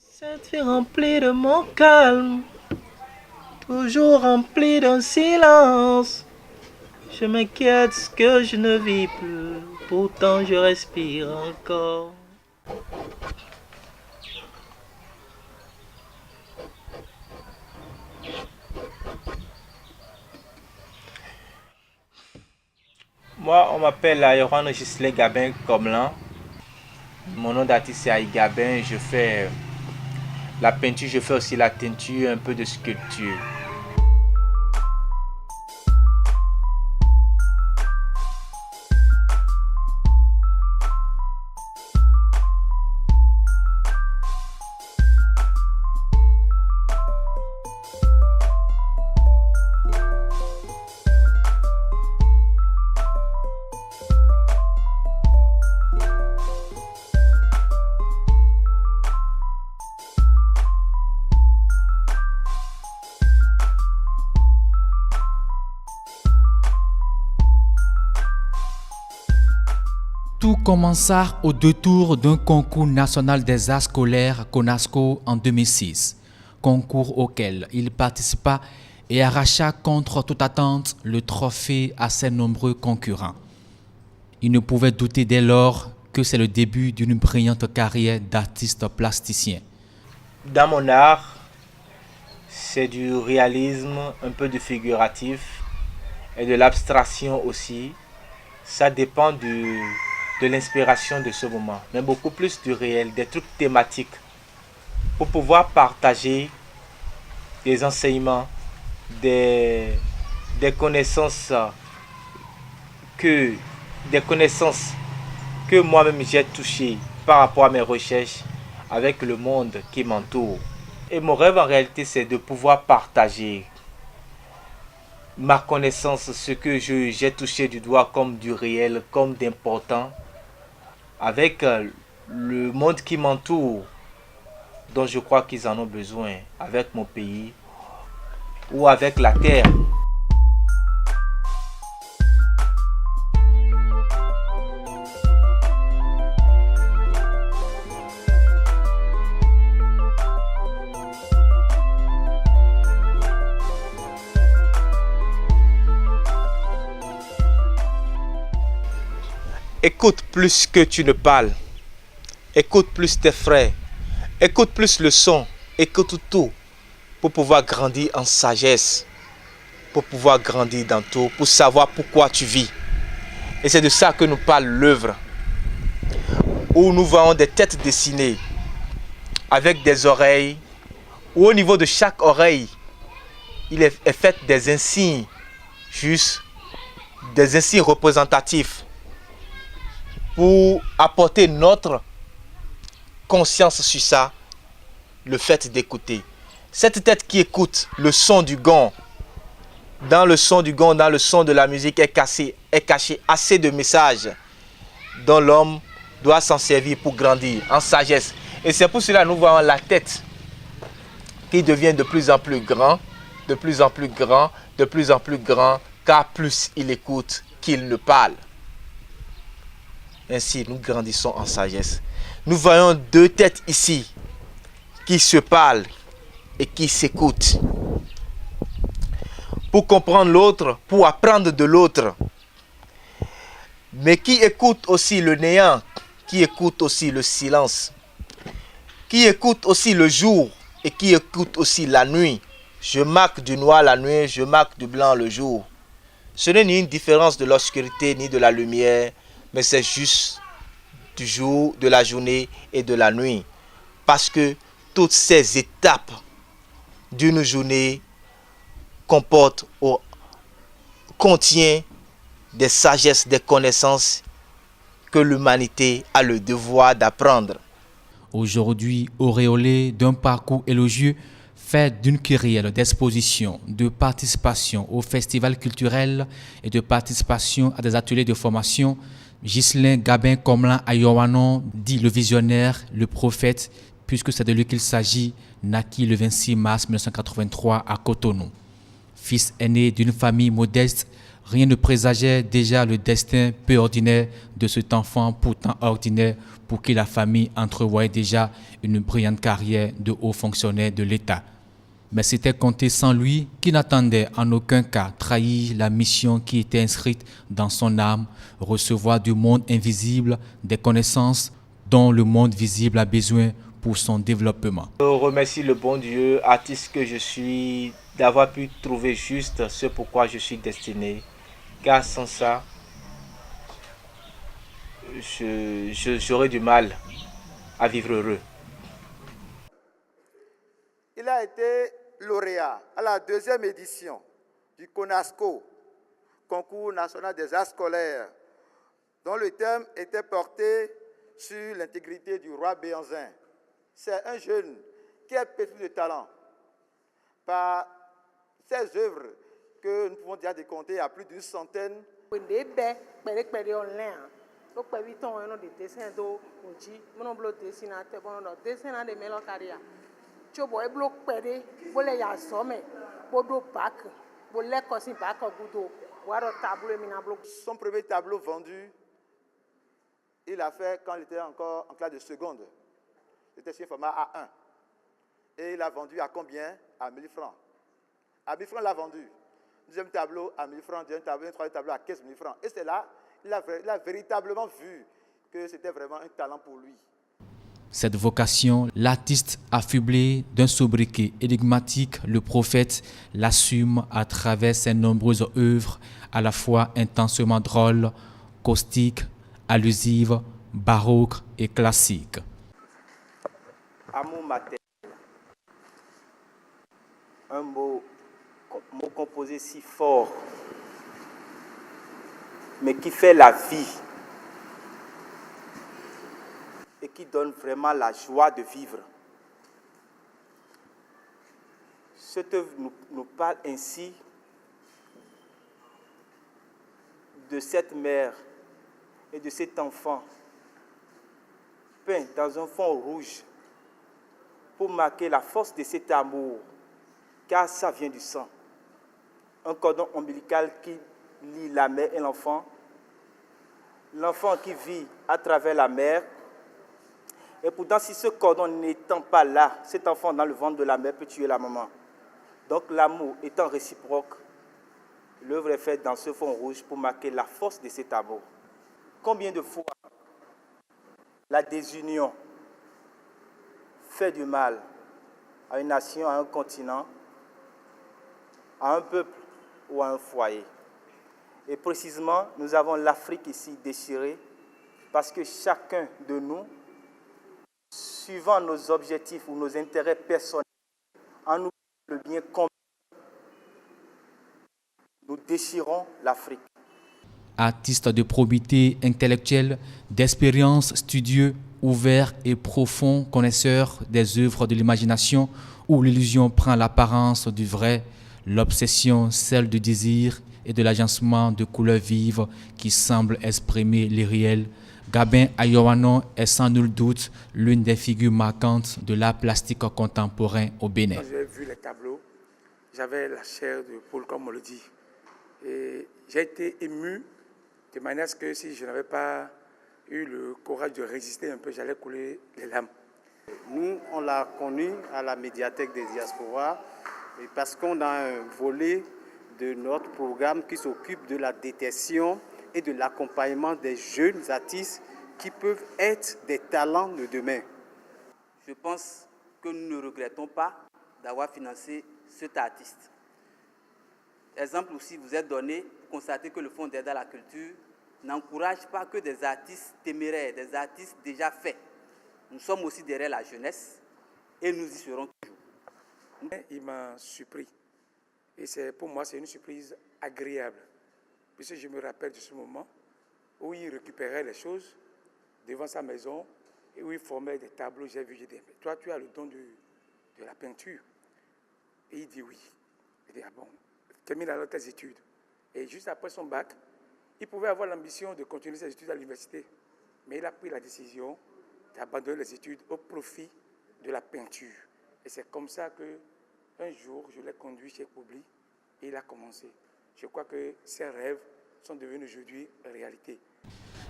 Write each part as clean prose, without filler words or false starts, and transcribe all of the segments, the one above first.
Cette vie remplie de mon calme, toujours remplie d'un silence. Je m'inquiète ce que je ne vis plus, pourtant je respire encore. Moi, on m'appelle Yohan Gisley Gabin Komlan. Mon nom d'artiste c'est Aïe Gabin. Je fais la peinture, je fais aussi la teinture, un peu de sculpture. Tout commença au détour d'un concours national des arts scolaires CONASCO en 2006, concours auquel il participa et arracha contre toute attente le trophée à ses nombreux concurrents. Il ne pouvait douter dès lors que c'est le début d'une brillante carrière d'artiste plasticien. Dans mon art, c'est du réalisme, un peu du figuratif et de l'abstraction aussi. Ça dépend de l'inspiration de ce moment, mais beaucoup plus du réel, des trucs thématiques, pour pouvoir partager des enseignements, des connaissances que moi-même j'ai touchées par rapport à mes recherches avec le monde qui m'entoure. Et mon rêve en réalité, c'est de pouvoir partager ma connaissance, ce que j'ai touché du doigt comme du réel, comme d'important, avec le monde qui m'entoure, dont je crois qu'ils en ont besoin, avec mon pays ou avec la terre. Écoute plus que tu ne parles. Écoute plus tes frères. Écoute plus le son. Écoute tout pour pouvoir grandir en sagesse. Pour pouvoir grandir dans tout. Pour savoir pourquoi tu vis. Et c'est de ça que nous parle l'œuvre. Où nous voyons des têtes dessinées. Avec des oreilles. Où au niveau de chaque oreille, il est fait des insignes. Juste des insignes représentatifs. Pour apporter notre conscience sur ça, le fait d'écouter. Cette tête qui écoute le son du gong, dans le son du gong, dans le son de la musique est caché assez de messages dont l'homme doit s'en servir pour grandir en sagesse. Et c'est pour cela que nous voyons la tête qui devient de plus en plus grand, de plus en plus grand, de plus en plus grand, car plus il écoute qu'il ne parle. Ainsi, nous grandissons en sagesse. Nous voyons deux têtes ici qui se parlent et qui s'écoutent. Pour comprendre l'autre, pour apprendre de l'autre. Mais qui écoute aussi le néant, qui écoute aussi le silence, qui écoute aussi le jour et qui écoute aussi la nuit. Je marque du noir la nuit, je marque du blanc le jour. Ce n'est ni une différence de l'obscurité ni de la lumière, mais c'est juste du jour, de la journée et de la nuit. Parce que toutes ces étapes d'une journée contient des sagesses, des connaissances que l'humanité a le devoir d'apprendre. Aujourd'hui, auréolé d'un parcours élogieux, fait d'une kyrielle d'expositions, de participation aux festivals culturels et de participation à des ateliers de formation, Gisley Gabin Komlan Ayowanon, dit le visionnaire, le prophète, puisque c'est de lui qu'il s'agit, naquit le 26 mars 1983 à Cotonou. Fils aîné d'une famille modeste, Rien ne présageait déjà le destin peu ordinaire de cet enfant pourtant ordinaire pour qui la famille entrevoyait déjà une brillante carrière de haut fonctionnaire de l'État. Mais c'était compté sans lui qui n'attendait en aucun cas trahir la mission qui était inscrite dans son âme, recevoir du monde invisible des connaissances dont le monde visible a besoin pour son développement. Je remercie le bon Dieu, artiste que je suis, d'avoir pu trouver juste ce pourquoi je suis destiné. Car sans ça, j'aurais du mal à vivre heureux. Il a été lauréat à la 2e édition du CONASCO, Concours national des arts scolaires, dont le thème était porté sur l'intégrité du roi Béhanzin. C'est un jeune qui est pétri de talent. Par ses œuvres que nous pouvons déjà décompter à plus d'une centaine. Son premier tableau vendu, il l'a fait quand il était encore en classe de seconde. C'était sur format A1. Et il l'a vendu à combien? À 1000 francs. À 1000 francs, il l'a vendu. Deuxième tableau à 1000 francs, deuxième tableau, troisième tableau à 15 000 francs. Et c'est là, il a véritablement vu que c'était vraiment un talent pour lui. Cette vocation, l'artiste affublé d'un sobriquet énigmatique, le prophète, l'assume à travers ses nombreuses œuvres, à la fois intensement drôles, caustiques, allusives, baroques et classiques. Amour maternel, un mot composé si fort, mais qui fait la vie et qui donne vraiment la joie de vivre. Cette œuvre nous parle ainsi de cette mère et de cet enfant peint dans un fond rouge pour marquer la force de cet amour, car ça vient du sang. Un cordon ombilical qui lie la mère et l'enfant qui vit à travers la mère. Et pourtant, si ce cordon n'étant pas là, cet enfant dans le ventre de la mère peut tuer la maman. Donc l'amour étant réciproque, l'œuvre est faite dans ce fond rouge pour marquer la force de cet amour. Combien de fois la désunion fait du mal à une nation, à un continent, à un peuple ou à un foyer. Et précisément, nous avons l'Afrique ici déchirée parce que chacun de nous, suivant nos objectifs ou nos intérêts personnels, en nous le bien commun, nous déchirons l'Afrique. Artiste de probité intellectuelle, d'expérience, studieux, ouvert et profond connaisseur des œuvres de l'imagination où l'illusion prend l'apparence du vrai, l'obsession celle du désir et de l'agencement de couleurs vives qui semblent exprimer l'irréel, Gabin Ayoano est sans nul doute l'une des figures marquantes de l'art plastique contemporain au Bénin. Quand j'ai vu les tableaux, j'avais la chair de poule, comme on le dit. Et j'ai été ému de manière à ce que si je n'avais pas eu le courage de résister un peu, j'allais couler les larmes. Nous, on l'a connu à la médiathèque des diasporas parce qu'on a un volet de notre programme qui s'occupe de la détection et de l'accompagnement des jeunes artistes qui peuvent être des talents de demain. Je pense que nous ne regrettons pas d'avoir financé cet artiste. Exemple aussi vous est donné, constatez que le Fonds d'aide à la culture n'encourage pas que des artistes téméraires, des artistes déjà faits. Nous sommes aussi derrière la jeunesse et nous y serons toujours. Il m'a surpris. Et pour moi, c'est une surprise agréable. Puisque je me rappelle de ce moment où il récupérait les choses devant sa maison et où il formait des tableaux. J'ai dit, toi, tu as le don de la peinture. Et il dit oui. Il dit, ah bon, termine alors tes études. Et juste après son bac, il pouvait avoir l'ambition de continuer ses études à l'université. Mais il a pris la décision d'abandonner les études au profit de la peinture. Et c'est comme ça qu'un jour, je l'ai conduit chez Koubli et il a commencé. Je crois que ces rêves sont devenus aujourd'hui réalité.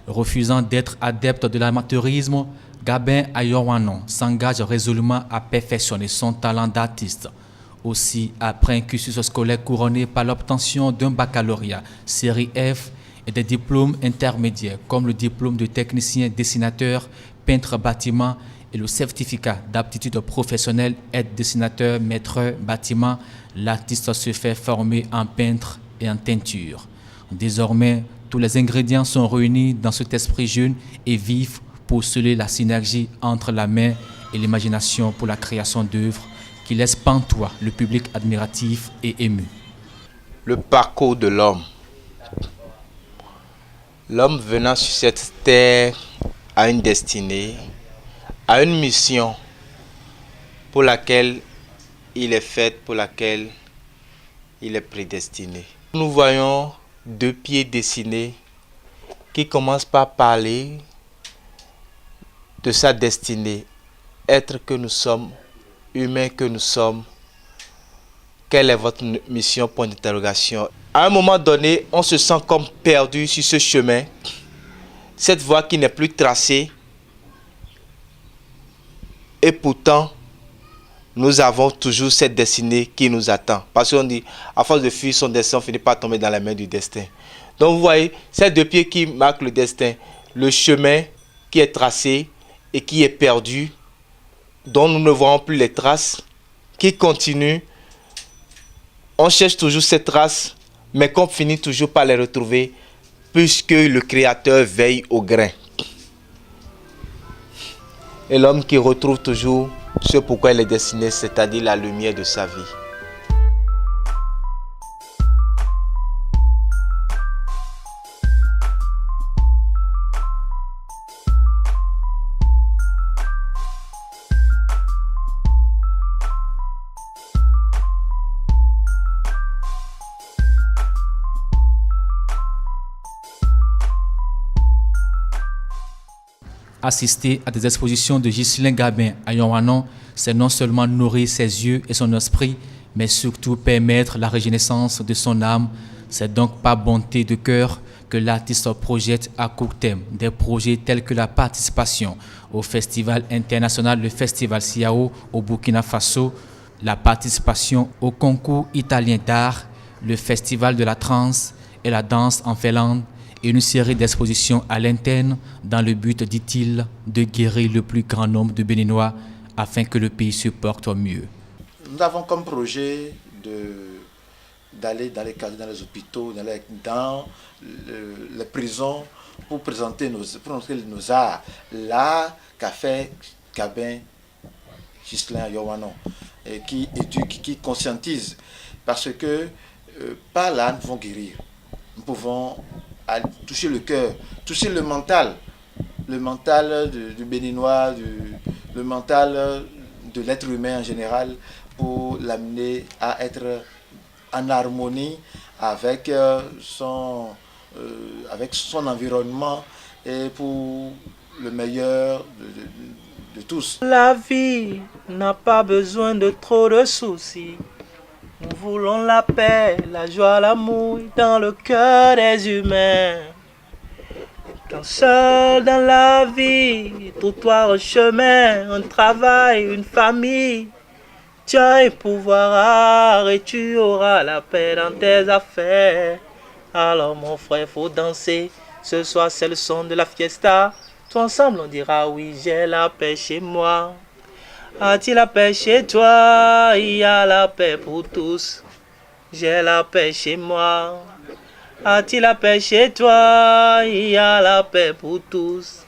Refusant d'être adepte de l'amateurisme, Gabin Ayowanon s'engage résolument à perfectionner son talent d'artiste. Aussi, après un cursus scolaire couronné par l'obtention d'un baccalauréat série F et des diplômes intermédiaires comme le diplôme de technicien dessinateur, peintre bâtiment et le certificat d'aptitude professionnelle aide-dessinateur maître bâtiment, l'artiste se fait former en peintre et en teinture. Désormais, tous les ingrédients sont réunis dans cet esprit jeune et vif pour sceller la synergie entre la main et l'imagination pour la création d'œuvres qui laissent pantois le public admiratif et ému. Le parcours de l'homme. L'homme venant sur cette terre a une destinée, a une mission pour laquelle il est fait, pour laquelle il est prédestiné. Nous voyons deux pieds dessinés qui commencent par parler de sa destinée, être que nous sommes, humains que nous sommes. Quelle est votre mission? Point d'interrogation. À un moment donné, on se sent comme perdu sur ce chemin, cette voie qui n'est plus tracée. Et pourtant, nous avons toujours cette destinée qui nous attend. Parce qu'on dit, à force de fuir son destin, on finit par tomber dans la main du destin. Donc vous voyez, ces deux pieds qui marquent le destin, le chemin qui est tracé et qui est perdu, dont nous ne voyons plus les traces, qui continue. On cherche toujours ces traces, mais qu'on finit toujours par les retrouver, puisque le Créateur veille au grain. Et l'homme qui retrouve toujours ce pourquoi il est destiné, c'est-à-dire la lumière de sa vie. Assister à des expositions de Ghislain Gabin à Ayowanon, c'est non seulement nourrir ses yeux et son esprit, mais surtout permettre la régénérescence de son âme. C'est donc par bonté de cœur que l'artiste projette à court terme des projets tels que la participation au Festival international, le Festival Siao au Burkina Faso, la participation au concours italien d'art, le Festival de la trance et la danse en Finlande, et une série d'expositions à l'interne dans le but, dit-il, de guérir le plus grand nombre de Béninois afin que le pays se porte mieux. Nous avons comme projet d'aller dans les cadres, dans les hôpitaux, dans les prisons pour présenter nos arts. L'art qu'a fait Gabin Ghislain Ayowanon, qui éduque, qui conscientise. Parce que par là, nous pouvons guérir. Nous pouvons toucher le cœur, toucher le mental du Béninois, le mental de l'être humain en général, pour l'amener à être en harmonie avec son environnement et pour le meilleur de tous. La vie n'a pas besoin de trop de soucis. Nous voulons la paix, la joie, l'amour dans le cœur des humains. Quand seul dans la vie, trottoir, un chemin, un travail, une famille, tu as un pouvoir et tu auras la paix dans tes affaires. Alors mon frère, faut danser, ce soir c'est le son de la fiesta. Tout ensemble on dira oui, j'ai la paix chez moi. As-tu la paix chez toi? Il y a la paix pour tous. J'ai la paix chez moi. As-tu la paix chez toi? Il y a la paix pour tous.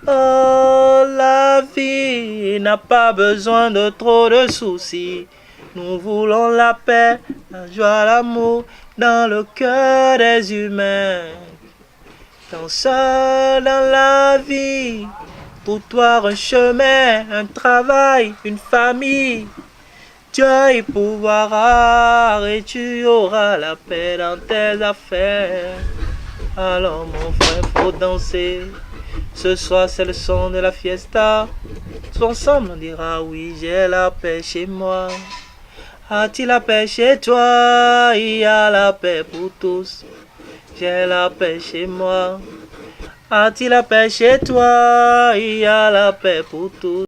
Oh, la vie n'a pas besoin de trop de soucis. Nous voulons la paix, la joie, l'amour dans le cœur des humains. Quand seul dans la vie, trottoir, un chemin, un travail, une famille, tu as un pouvoir et tu auras la paix dans tes affaires. Alors mon frère, faut danser. Ce soir c'est le son de la fiesta. Tous ensemble on dira oui, j'ai la paix chez moi. As-tu la paix chez toi? Il y a la paix pour tous. J'ai la paix chez moi. As-tu la paix chez toi? Il y a la paix pour tous.